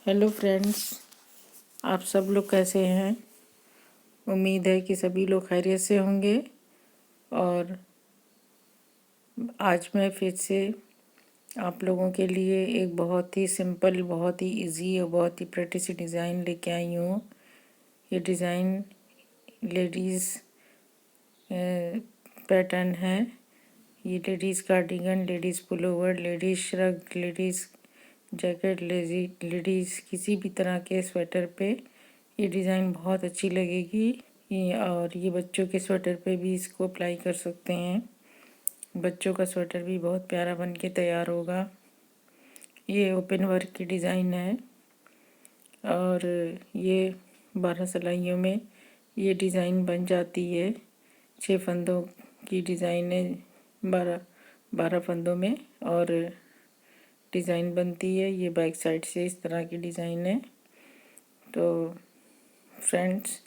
Hello friends, आप सब लोग कैसे हैं। उम्मीद है कि सभी लोग खैरियत से होंगे। और आज मैं फिर से आप लोगों के लिए एक बहुत ही सिंपल, बहुत ही इजी और बहुत ही प्रेटी सी डिज़ाइन लेके आई हूँ। ये डिज़ाइन लेडीज़ पैटर्न है। ये ladies cardigan, ladies pullover, ladies shrug, ladies jacket, ladies किसी भी तरह के स्वेटर पे ये डिज़ाइन बहुत अच्छी लगेगी। और ये बच्चों के स्वेटर पे भी इसको अप्लाई कर सकते हैं। बच्चों का स्वेटर भी बहुत प्यारा बन के तैयार होगा। ये ओपन वर्क की डिज़ाइन है और ये 12 सिलाइयों में ये डिज़ाइन बन जाती है। 6 फंदों की डिज़ाइन है, 12 फंदों में और डिज़ाइन बनती है। ये बैक साइड से इस तरह की डिज़ाइन है। तो फ्रेंड्स,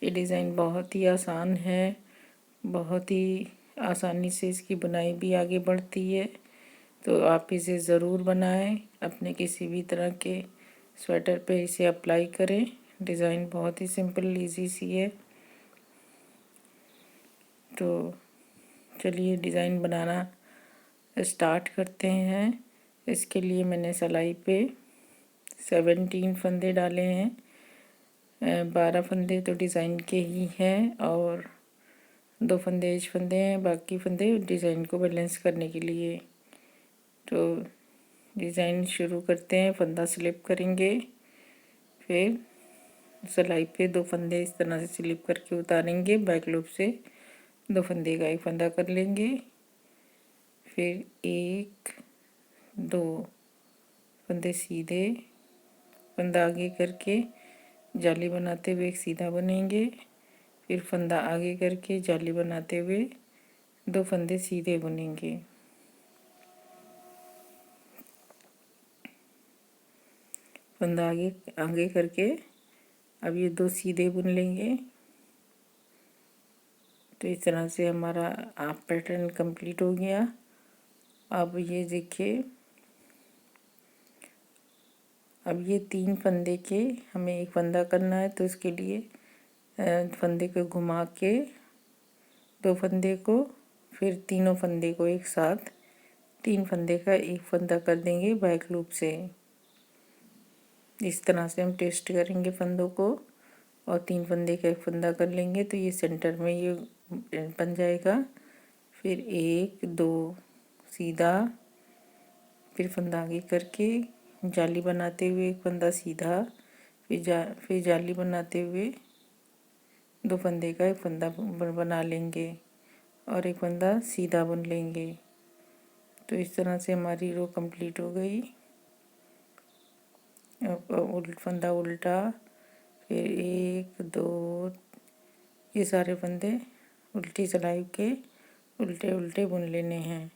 ये डिज़ाइन बहुत ही आसान है, बहुत ही आसानी से इसकी बुनाई भी आगे बढ़ती है। तो आप इसे ज़रूर बनाएं, अपने किसी भी तरह के स्वेटर पे इसे अप्लाई करें। डिज़ाइन बहुत ही सिंपल इजी सी है। तो चलिए डिज़ाइन बनाना स्टार्ट करते हैं। इसके लिए मैंने सिलाई पे 17 फंदे डाले हैं। 12 फंदे तो डिज़ाइन के ही हैं और 2 फंदे एज फंदे हैं, बाकी फंदे डिज़ाइन को बैलेंस करने के लिए। तो डिज़ाइन शुरू करते हैं। फंदा स्लिप करेंगे, फिर सिलाई पे 2 फंदे इस तरह से स्लिप करके उतारेंगे। बैक लूप से 2 फंदे का एक फंदा कर लेंगे, फिर 1 2 फंदे सीधे, फंदा आगे करके जाली बनाते हुए एक सीधा बुनेंगे, फिर फंदा आगे करके जाली बनाते हुए 2 फंदे सीधे बुनेंगे। फंदा आगे आगे करके अब ये 2 सीधे बुन लेंगे। तो इस तरह से हमारा हाफ पैटर्न कंप्लीट हो गया। अब ये देखिए, अब ये 3 फंदे के हमें एक फंदा करना है। तो इसके लिए फंदे को घुमा के 2 फंदे को, फिर तीनों फंदे को एक साथ 3 फंदे का एक फंदा कर देंगे बैक लूप से। इस तरह से हम ट्विस्ट करेंगे फंदों को और 3 फंदे का एक फंदा कर लेंगे। तो ये सेंटर में ये बन जाएगा। फिर 1 2 सीधा, फिर फंदा आगे करके जाली बनाते हुए एक फंदा सीधा, फिर जाली बनाते हुए 2 फंदे का एक फंदा बना लेंगे और एक फंदा सीधा बुन लेंगे। तो इस तरह से हमारी रो कंप्लीट हो गई। फंदा उल्टा, फिर 1 2, ये सारे फंदे उल्टी सिलाई के उल्टे उल्टे बुन लेने हैं।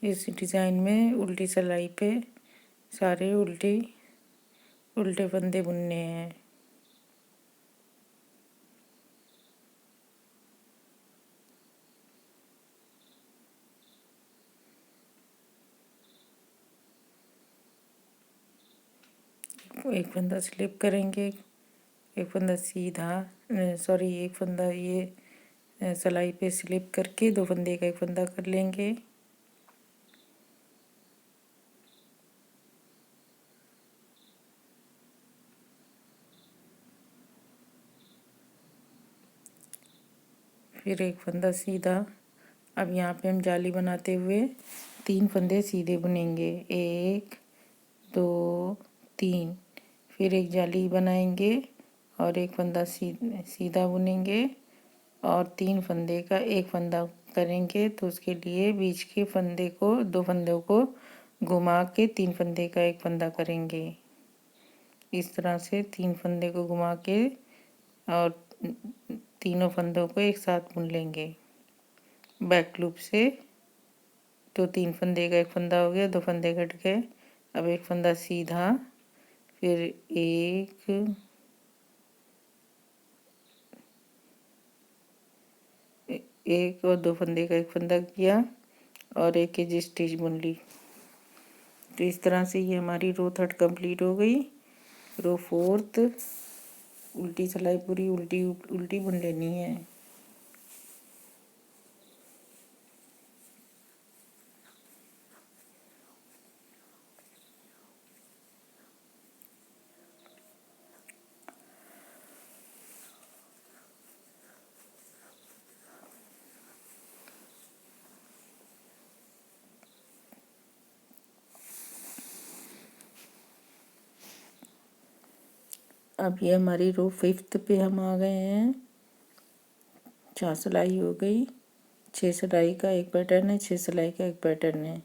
इस डिज़ाइन में उल्टी सिलाई पे सारे उल्टे फंदे बुनने हैं। एक फंदा स्लिप करेंगे, एक फंदा सीधा, सॉरी, एक फंदा ये सिलाई पे स्लिप करके 2 फंदे का एक फंदा कर लेंगे। फिर एक फंदा सीधा। अब यहाँ पे हम जाली बनाते हुए 3 फंदे सीधे बुनेंगे, 1 2 3। फिर एक जाली बनाएंगे और एक फंदा सीधा बुनेंगे और 3 फंदे का एक फंदा करेंगे। तो उसके लिए बीच के फंदे को, 2 फंदों को घुमा के 3 फंदे का एक फंदा करेंगे। इस तरह से 3 फंदे को घुमा के और तीनों फंदों को एक साथ बुन लेंगे बैक लूप से। तो 3 फंदे का एक फंदा हो गया, 2 फंदे कट गए। अब एक फंदा सीधा, फिर एक और 2 फंदे का एक फंदा किया, और एक एज स्टिच बुन ली। तो इस तरह से ये हमारी रो 3 कंप्लीट हो गई। रो 4 उल्टी सिलाई पूरी उल्टी उल्टी बुन लेनी है। अब ये हमारी रो 5 पे हम आ गए हैं। 4 सिलाई हो गई। 6 सिलाई का एक पैटर्न है, 6 सिलाई का एक पैटर्न है।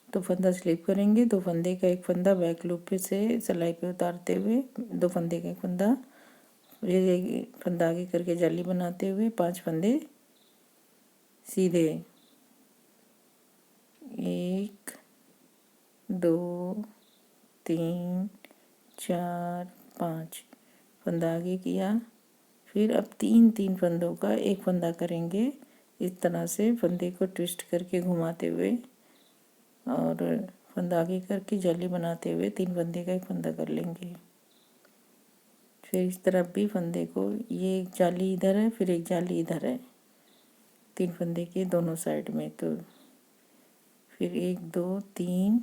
तो फंदा स्लिप करेंगे, 2 फंदे का एक फंदा बैक लूप पे से सिलाई पे उतारते हुए 2 फंदे का एक फंदा, ये फंदा आगे करके जाली बनाते हुए 5 फंदे सीधे, 1 2 3 4 5 फंदा आगे किया। फिर अब 3 फंदों का एक फंदा करेंगे। इस तरह से फंदे को ट्विस्ट करके घुमाते हुए और फंदा आगे करके जाली बनाते हुए 3 फंदे का एक फंदा कर लेंगे। फिर इस तरफ भी फंदे को, ये एक जाली इधर है, फिर एक जाली इधर है 3 फंदे के दोनों साइड में। तो फिर 1 2 3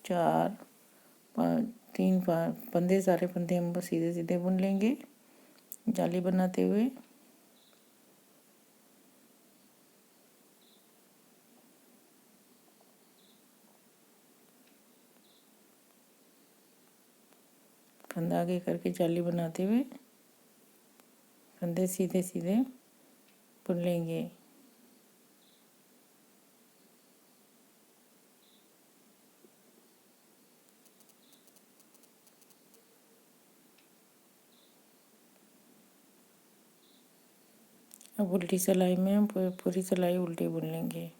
4 5 3 फंदे, सारे फंदे हम सीधे सीधे बुन लेंगे जाली बनाते हुए। फंदा आगे करके जाली बनाते हुए फंदे सीधे सीधे बुन लेंगे। अब उल्टी सिलाई में हम पूरी सिलाई उल्टी बुन लेंगे।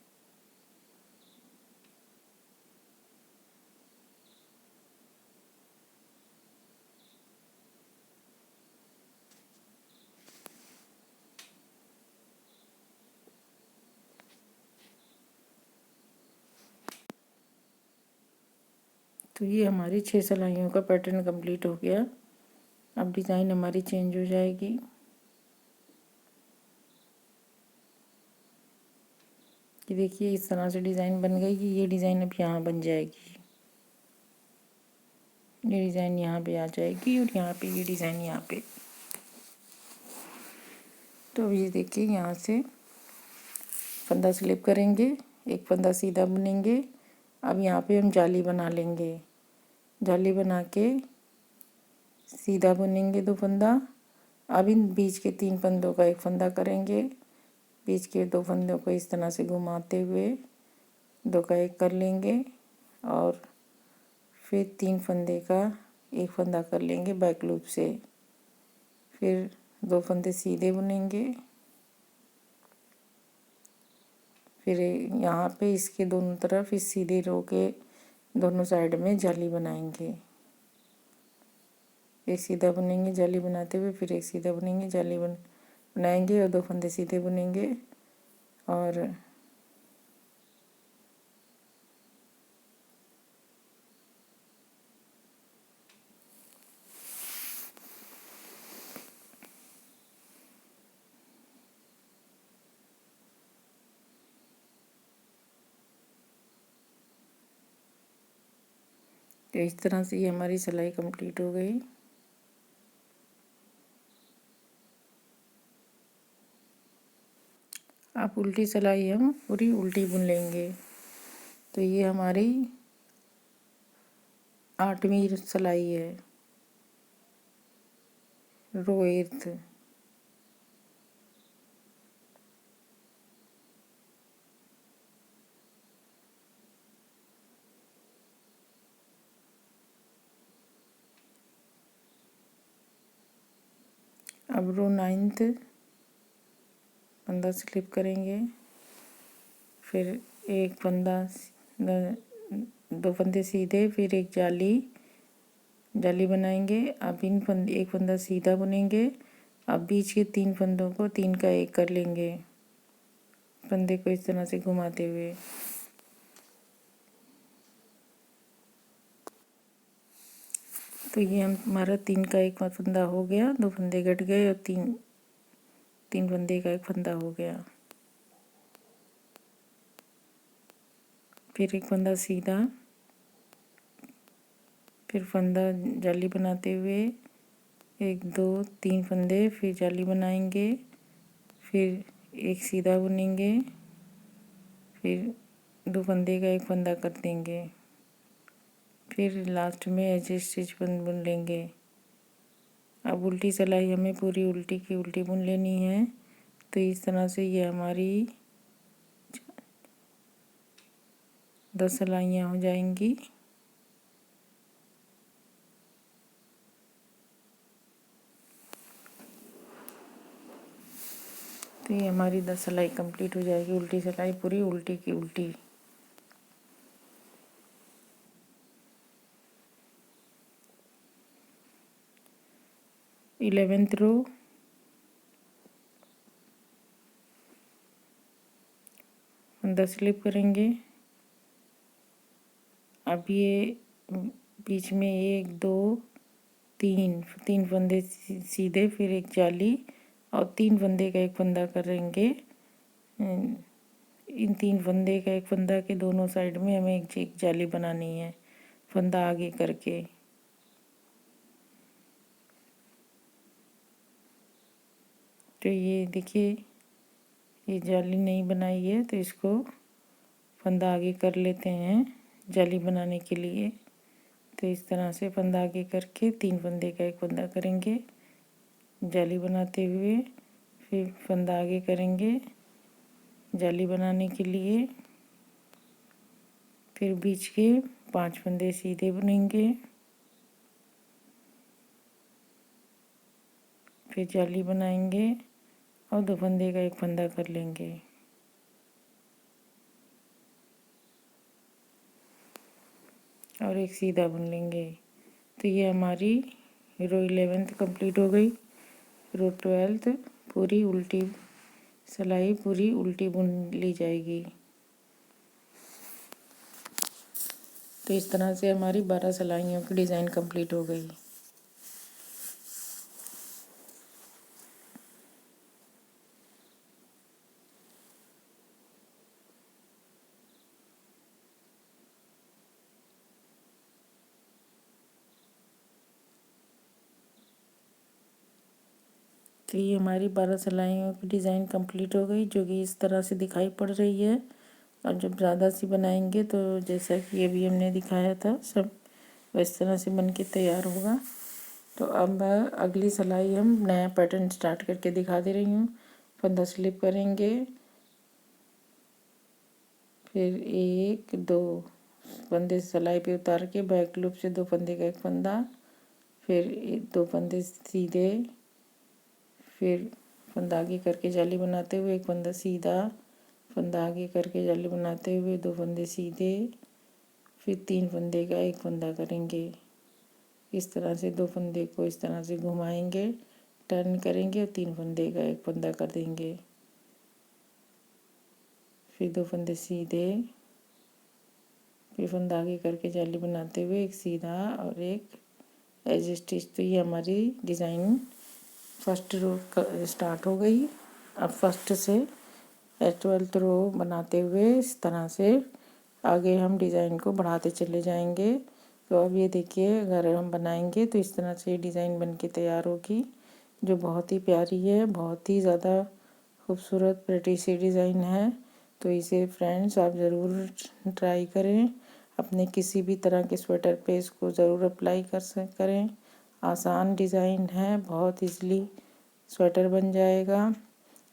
तो ये हमारी 6 सिलाइयों का पैटर्न कंप्लीट हो गया। अब डिज़ाइन हमारी चेंज हो जाएगी। कि देखिए इस तरह से डिज़ाइन बन गई कि ये डिज़ाइन अब यहाँ बन जाएगी। ये डिज़ाइन यहाँ पे आ जाएगी और यहाँ पे ये डिज़ाइन यहाँ पे। तो अब ये देखिए यहाँ से फंदा स्लिप करेंगे, एक फंदा सीधा बुनेंगे। अब यहाँ पे हम जाली बना लेंगे। जाली बना के सीधा बुनेंगे 2 फंदा। अब इन बीच के 3 फंदों का एक फंदा करेंगे। बीच के 2 फंदों को इस तरह से घुमाते हुए 2 का एक कर लेंगे और फिर 3 फंदे का एक फंदा कर लेंगे बैक लूप से। फिर 2 फंदे सीधे बुनेंगे। फिर यहाँ पे इसके दोनों तरफ इस सीधे रो के दोनों साइड में जाली बनाएंगे। एक सीधा बुनेंगे जाली बनाते हुए, फिर एक सीधा बुनेंगे जाली बनाएंगे और 2 फंदे सीधे बुनेंगे और तो इस तरह से ये हमारी सिलाई कंप्लीट हो गई। अब उल्टी सिलाई हम पूरी उल्टी बुन लेंगे। तो ये हमारी 8वीं सिलाई है, रो 8। अब रो 9 फंदा स्लिप करेंगे। फिर एक फंदा, 2 फंदे सीधे, फिर एक जाली बनाएंगे। अब एक फंदा सीधा बुनेंगे। अब बीच के 3 फंदों को 3 का एक कर लेंगे फंदे को इस तरह से घुमाते हुए। तो ये हमारा 3 का एक फंदा हो गया, 2 फंदे कट गए और तीन फंदे का एक फंदा हो गया। फिर एक फंदा सीधा, फिर फंदा जाली बनाते हुए 1 2 3 फंदे, फिर जाली बनाएंगे, फिर एक सीधा बुनेंगे, फिर 2 फंदे का एक फंदा कर देंगे, फिर लास्ट में एज स्टिच बुन लेंगे। अब उल्टी सिलाई हमें पूरी उल्टी की उल्टी बुन लेनी है। तो इस तरह से ये हमारी 10 सिलाइयाँ हो जाएंगी। तो ये हमारी 10 सिलाई कंप्लीट हो जाएगी, उल्टी सिलाई पूरी उल्टी की उल्टी। इलेवेंथ रो, फंदा स्लिप करेंगे। अब ये बीच में 1 2 3 फंदे सीधे, फिर एक जाली और 3 फंदे का एक फंदा करेंगे। इन 3 फंदे का एक फंदा के दोनों साइड में हमें एक जाली बनानी है, फंदा आगे करके। तो ये देखिए, ये जाली नहीं बनाई है तो इसको फंदा आगे कर लेते हैं जाली बनाने के लिए। तो इस तरह से फंदा आगे करके 3 फंदे का एक फंदा करेंगे जाली बनाते हुए, फिर फंदा आगे करेंगे जाली बनाने के लिए, फिर बीच के 5 फंदे सीधे बुनेंगे, फिर जाली बनाएंगे और 2 फंदे का एक फंदा कर लेंगे। और एक सीधा बुन लेंगे। तो ये हमारी रो 11th कंप्लीट हो गई। रो 12th पूरी उल्टी सिलाई पूरी उल्टी बुन ली जाएगी। तो इस तरह से हमारी 12 सिलाइयों की डिज़ाइन कंप्लीट हो गई। तो ये हमारी 12 सिलाइयों की डिज़ाइन कंप्लीट हो गई, जो कि इस तरह से दिखाई पड़ रही है। और जब ज़्यादा सी बनाएंगे तो जैसा कि अभी हमने दिखाया था सब इस तरह से बन के तैयार होगा। तो अब अगली सिलाई हम नया पैटर्न स्टार्ट करके दिखा दे रही हूँ। फंदा स्लिप करेंगे, फिर 1 2 फंदे सिलाई पे उतार के बैक लूप से 2 फंदे का एक फंदा, फिर 2 फंदे सीधे, फिर फंदा आगे करके जाली बनाते हुए एक फंदा सीधा, फंदा आगे करके जाली बनाते हुए 2 फंदे सीधे, फिर 3 फंदे का एक फंदा करेंगे। इस तरह से 2 फंदे को इस तरह से घुमाएंगे, टर्न करेंगे और 3 फंदे का एक फंदा कर देंगे। फिर 2 फंदे सीधे, फिर फंदा आगे करके जाली बनाते हुए एक सीधा और एक एज स्टिच। तो ये हमारी डिज़ाइन फर्स्ट रो स्टार्ट हो गई। अब फर्स्ट से 12th रो बनाते हुए इस तरह से आगे हम डिज़ाइन को बढ़ाते चले जाएंगे। तो अब ये देखिए, अगर हम बनाएंगे तो इस तरह से डिज़ाइन बन के तैयार होगी, जो बहुत ही प्यारी है, बहुत ही ज़्यादा खूबसूरत प्रिटी सी डिज़ाइन है। तो इसे फ्रेंड्स आप ज़रूर ट्राई करें, अपने किसी भी तरह के स्वेटर पे इसको ज़रूर अप्लाई करें। आसान डिज़ाइन है, बहुत ईज़िली स्वेटर बन जाएगा।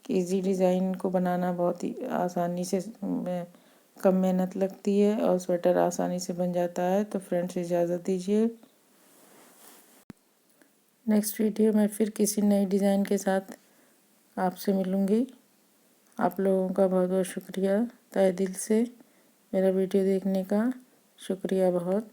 इजी डिज़ाइन को बनाना बहुत ही आसानी से कम मेहनत लगती है और स्वेटर आसानी से बन जाता है। तो फ्रेंड्स इजाज़त दीजिए, नेक्स्ट वीडियो में फिर किसी नई डिज़ाइन के साथ आपसे मिलूँगी। आप लोगों का बहुत बहुत शुक्रिया, तहे दिल से मेरा वीडियो देखने का शुक्रिया बहुत।